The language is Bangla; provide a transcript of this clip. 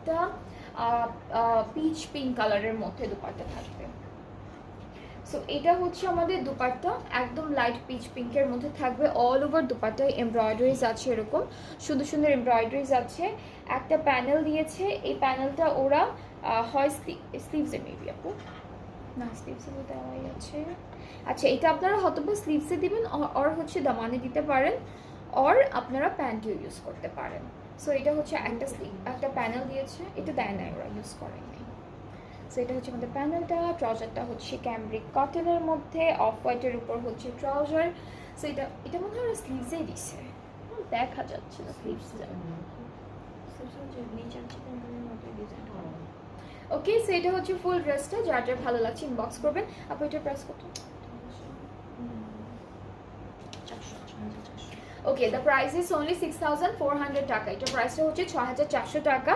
একটা পিচ পিঙ্ক কালারের মধ্যে দুপাট্টা থাকবে। সো এটা হচ্ছে আমাদের দুপাট্টা, একদম লাইট পিচ পিঙ্কের মধ্যে থাকবে। অল ওভার দুপাট্টায় এমব্রয়ডারিজ আছে, এরকম সুন্দর সুন্দর এমব্রয়ডারিজ আছে। একটা প্যানেল দিয়েছে, এই প্যানেলটা ওরা হয় স্লিভসে মেবি আপু, না স্লিভসে দেওয়াই আছে। আচ্ছা, এটা আপনারা হয়তো বা স্লিভসে দিবেন, অর হচ্ছে দামানে দিতে পারেন, অর আপনারা প্যান্টিও ইউজ করতে পারেন। সো এটা হচ্ছে একটা একটা প্যানেল দিয়েছে, এটা দেয় না, ওরা ইউজ করেনি। সো এটা হচ্ছে আমাদের প্যানেলটা। ট্রাউজারটা হচ্ছে ক্যামব্রিক কটনের মধ্যে, অফ হোয়াইটের উপর হচ্ছে ট্রাউজার। সো এটা এটা মনে হয় স্লিভসেই দিছে, দেখা যাচ্ছে না স্লিভসটা। ওকে, সো এটা হচ্ছে ফুল ড্রেসটা। যার যার ভালো লাগছে ইনবক্স করবেন। আপু এটার প্রাইস কত? ওকে, দ্য প্রাইস ইজ অনলি 6400 টাকা। এটার প্রাইসটা হচ্ছে 6400 টাকা।